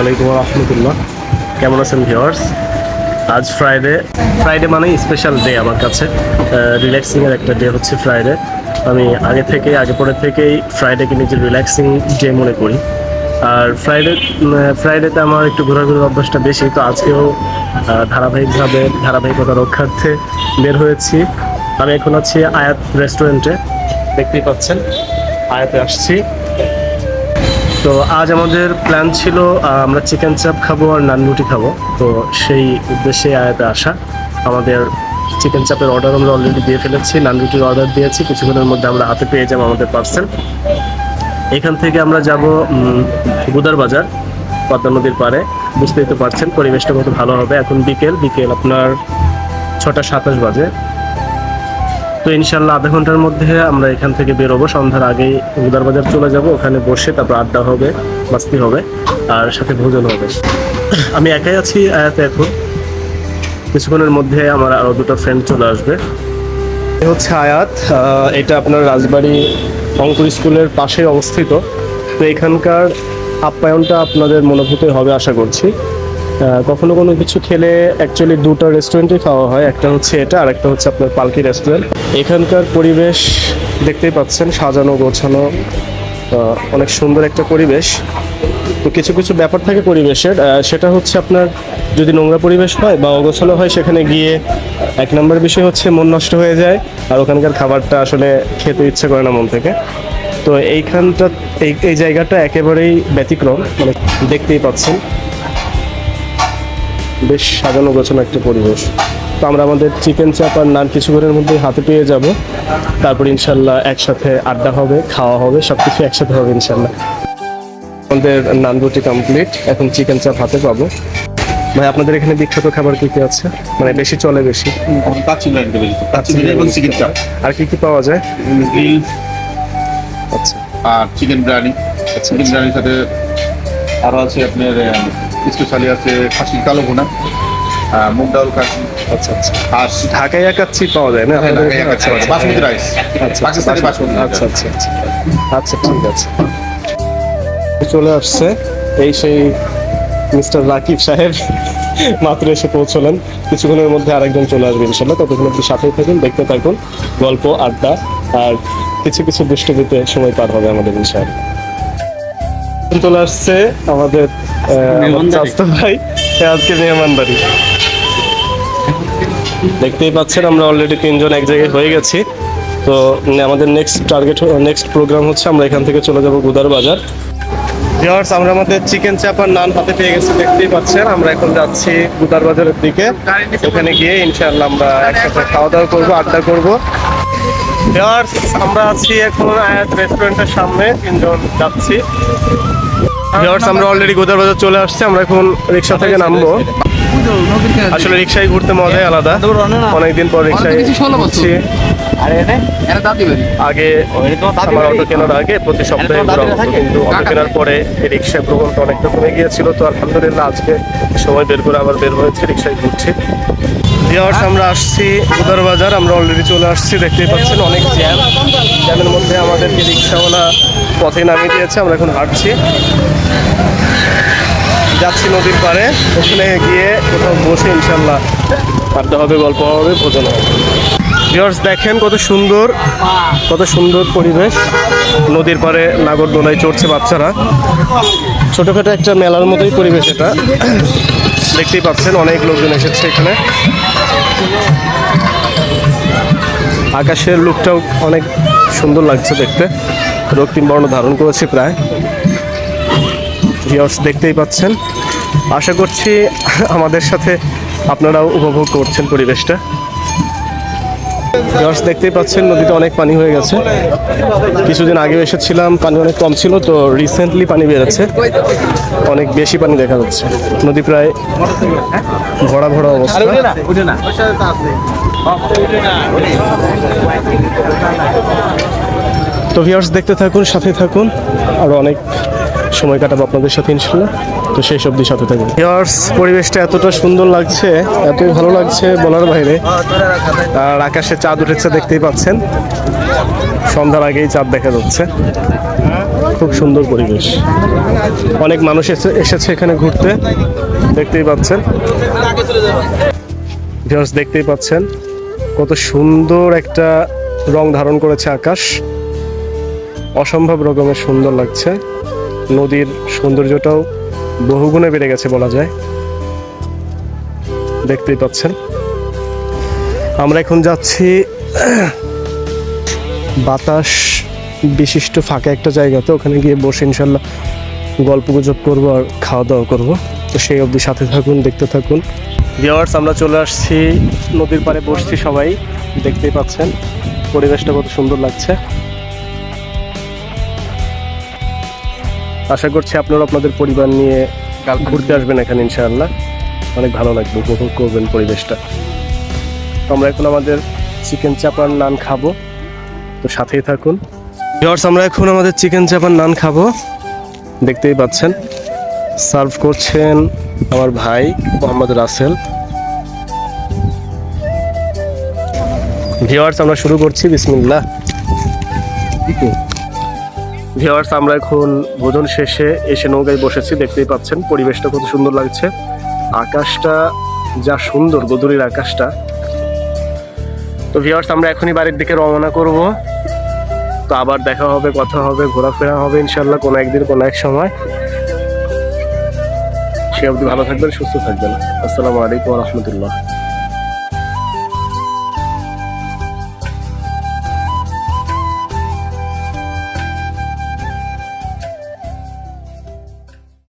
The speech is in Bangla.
আলাইকুম রহমতুল্লাহ। কেমন আছেন ভিউয়ার্স? আজ ফ্রাইডে মানে স্পেশাল ডে আমার কাছে। রিল্যাক্সিংয়ের একটা ডে হচ্ছে ফ্রাইডে। আমি আগে পরে থেকেই ফ্রাইডেকে নিজের রিল্যাক্সিং ডে মনে করি। আর ফ্রাইডেতে আমার একটু ঘোরাঘুরির অভ্যাসটা বেশি, তো আজকেও ধারাবাহিকতা রক্ষার্থে বের হয়েছি। আমি এখন আছি আয়াত রেস্টুরেন্টে, দেখতেই পাচ্ছেন আয়াতে আসছি। তো আজ আমাদের প্ল্যান ছিল আমরা চিকেন চাপ খাবো আর নান রুটি খাবো, তো সেই উদ্দেশ্যে আয়াতে আসা। আমাদের চিকেন চাপের অর্ডার আমরা অলরেডি দিয়ে ফেলেছি, নান রুটির অর্ডার দিয়েছি, কিছুক্ষণের মধ্যে আমরা হাতে পেয়ে যাবো আমাদের পার্সেল। এখান থেকে আমরা যাব গুদার বাজার, পদ্মা নদীর পাড়ে। বুঝতেই তো পারছেন পরিবেশটা কত ভালো হবে। এখন বিকেল আপনার 6:27 বাজে। তো ইনশাল্লাহ আধা ঘন্টার মধ্যে আমরা এখান থেকে বেরোবো। সন্ধ্যার আগেই গুদার বাজার চলে যাব, ওখানে বসে তারপর আড্ডা হবে, মাস্তি হবে আর সাথে ভোজন হবে। আমি একাই আছি আয়াতে এখন, কিছুক্ষণের মধ্যে আমার আরও দুটো ফ্রেন্ড চলে আসবে। এ হচ্ছে আয়াত, এটা আপনার রাজবাড়ি অঙ্ক স্কুলের পাশে অবস্থিত। তো এখানকার আপ্যায়নটা আপনাদের মনোভূত হবে আশা করছি। কখনো কোনো কিছু খেলে অ্যাকচুয়ালি দুটো রেস্টুরেন্টে খাওয়া হয়, একটা হচ্ছে এটা আর একটা হচ্ছে আপনার পালকি রেস্টুরেন্ট। এখানকার পরিবেশ দেখতেই পাচ্ছেন, সাজানো গোছানো, অনেক সুন্দর একটা পরিবেশ। তো কিছু ব্যাপার থাকে পরিবেশের, সেটা হচ্ছে আপনার যদি নোংরা পরিবেশ হয় বা অগোছালো হয়, সেখানে গিয়ে এক নম্বর বিষয় হচ্ছে মন নষ্ট হয়ে যায়, আর ওখানকার খাবারটা আসলে খেতে ইচ্ছে করে না মন থেকে। তো এই জায়গাটা একেবারেই ব্যতিক্রম, মানে দেখতেই পাচ্ছেন বেশ সাজানো গোছানো একটা পরিবেশ। তো আমরা আমাদের চিকেন চাপ আর নান কিছুক্ষণের মধ্যে হাতে পেয়ে যাব, তারপর ইনশাল্লাহ একসাথে আড্ডা হবে, খাওয়া হবে, সব কিছু একসাথে হবে ইনশাল্লাহ। আমাদের নান রুটি কমপ্লিট, এখন চিকেন চাপ হাতে পাবো। ভাই আপনাদের এখানে বিখ্যাত খাবার কি কি আছে, মানে বেশি চলে? বেশি আর কি কি পাওয়া যায়? আচ্ছা, আর চিকেন বিরিয়ানি। চিকেন বিরিয়ানির সাথে আরো আছে আপনার স্পেশালি আছে খাসির কালো ভুনা, মুগ ডাল কাশি। আচ্ছা আচ্ছা, আর ঢাকাই একাচ্ছি পাওয়া যায় না? বাসমতি রাইস, পাকিস্তানি বাসমতি। আচ্ছা আচ্ছা আচ্ছা আচ্ছা, ঠিক আছে। চলে আসছে এই সেই মিস্টার রাকিব সাহেব, মাত্র এসে পৌঁছলেন। কিছুক্ষণের মধ্যে আরেকজন চলে আসবে ইনশাল্লাহ। ততক্ষণ আপনি সাথেই থাকুন, দেখতে থাকুন, গল্প আড্ডা আর কিছু দুষ্টুমিতে সময় পার হবে আমাদের ইনশাল্লাহ। চলে আসছে আমাদের চাচা ভাই, আজকে মেহমানদারি। দেখতেই পাচ্ছেন আমরা অলরেডি 3 জন এক জায়গায় হয়ে গেছি। তো আমাদের নেক্সট প্রোগ্রাম হচ্ছে আমরা এখান থেকে চলে যাব গুদার বাজার। ভিউয়ার্স, আমরা আমাদের চিকেন চাপ আর নান হাতে পেয়ে গেছি, দেখতেই পাচ্ছেন। আমরা এখন যাচ্ছি গুদার বাজারের দিকে, ওখানে গিয়ে ইনশাআল্লাহ আমরা একসাথে খাওয়া দাওয়া করবো, আড্ডা করবো। ভিউয়ার্স, আমরা আছি এখন আয়াত রেস্টুরেন্টের সামনে, 3 জন যাচ্ছি। ভিউয়ার্স, আমরা অলরেডি গুদার বাজার চলে আসছি। আমরা এখন রিক্সা থেকে নামবো। আসলে রিক্সায় ঘুরতে মজাই আলাদা, অনেকদিন পর রিক্সায় ঘুরছি। আগে আমার অটো কেনার আগে প্রতি সপ্তাহে ঘোরা হতো, কিন্তু অটো কেনার পরে এই রিক্সায় ভ্রমণটা অনেকটা কমে গিয়েছিল। তো আলহামদুলিল্লাহ আজকে সময় বের করে আবার বের হয়েছে, রিক্সায় ঘুরছি। ভিউয়ার্স, আমরা আসছি গুদার বাজার, আমরা অলরেডি চলে আসছি। দেখতেই পাচ্ছেন অনেক জ্যামের মধ্যে আমাদেরকে রিক্সাওয়ালা পথে নামিয়ে দিয়েছে। আমরা এখন হাঁটছি, যাচ্ছি নদীর পাড়ে, ওখানে গিয়ে কোথাও বসে ইনশাল্লাহ আড্ডা হবে, গল্প হবে, ভোজন হবে। ভিউয়ার্স, দেখেন কত সুন্দর পরিবেশ। নদীর পাড়ে নাগরদোলায় চড়ছে বাচ্চারা, ছোটখাটো একটা মেলার মতোই পরিবেশ এটা। দেখতেই পাচ্ছেন অনেক লোকজন এসেছে এখানে। আকাশের লুকটাও অনেক সুন্দর লাগছে দেখতে, রক্তিম বর্ণ ধারণ করেছে প্রায়। ভিউয়ার্স, দেখতেই পাচ্ছেন। আশা করছি আমাদের সাথে আপনারাও উপভোগ করছেন পরিবেশটা। ভিউয়ার্স, দেখতেই পাচ্ছেন নদীতে অনেক পানি হয়ে গেছে। কিছুদিন আগেও এসেছিলাম, পানি অনেক কম ছিল, তো রিসেন্টলি পানি বেড়েছে, অনেক বেশি পানি দেখা যাচ্ছে। নদী প্রায় ভরা অবস্থা। তো ভিউয়ার্স, দেখতে থাকুন, সাথে থাকুন, আরো অনেক সময় কাটাবো আপনাদের সাথে ইনশাল্লাহ। তো সেই সবদির সাথে থাকুন। ভিউয়ার্স, পরিবেশটা এতটা সুন্দর লাগছে, এতই ভালো লাগছে বলার বাইরে। আর আকাশে চাঁদ উঠেছে, দেখতেই পাচ্ছেন, সন্ধ্যার আগেই চাঁদ দেখা যাচ্ছে। তো খুব সুন্দর পরিবেশ, অনেক মানুষ এসেছে এখানে ঘুরতে, দেখতেই পাচ্ছেন ভিউয়ার্স, দেখতেই পাচ্ছেন কত সুন্দর একটা রং ধারণ করেছে আকাশ, অসম্ভব রকমের সুন্দর লাগছে। নদীর সৌন্দর্যটাও বহুগুণে বেড়ে গেছে বলা যায়, দেখতেই পাচ্ছেন। আমরা এখন যাচ্ছি বাতাস বিশিষ্ট ফাঁকা একটা জায়গাতে, ওখানে গিয়ে বসে ইনশাল্লাহ গল্প গুজব করবো আর খাওয়া দাওয়া করবো। তো সেই অবধি সাথে থাকুন, দেখতে থাকুন। ভিউয়ার্স, আমরা চলে আসছি নদীর পাড়ে, বসছি সবাই, দেখতেই পাচ্ছেন পরিবেশটা কত সুন্দর লাগছে। আশা করছি আপনারা আপনাদের পরিবার নিয়ে ঘুরতে আসবেন এখানে, ইনশাআল্লাহ অনেক ভালো লাগবে, উপভোগ করবেন পরিবেশটা। তো আমরা এখন আমাদের চিকেন চাপার নান খাবো, তো সাথেই থাকুন। ভিউয়ার্স, আমরা এখন আমাদের চিকেন চাপার নান খাবো, দেখতেই পাচ্ছেন সার্ভ করছেন আমার ভাই মোহাম্মদ রাসেল। ভিউয়ার্স, আমরা শুরু করছি, বিসমিল্লাহ। ভিউয়ার্স, আমরা এখন ভোজন শেষে এসে নৌকায় বসেছি, দেখতেই পাচ্ছেন পরিবেশটা কত সুন্দর লাগছে, আকাশটা যা সুন্দর, গধূলির আকাশটা। তো ভিউয়ার্স, আমরা এখনই বাড়ির দিকে রওনা করব। তো আবার দেখা হবে, কথা হবে, ঘোরাফেরা হবে ইনশাল্লাহ কোনো একদিন কোনো এক সময়। সে অবধি ভালো থাকবেন, সুস্থ থাকবেন। আসসালামু আলাইকুম ওয়া রাহমাতুল্লাহ।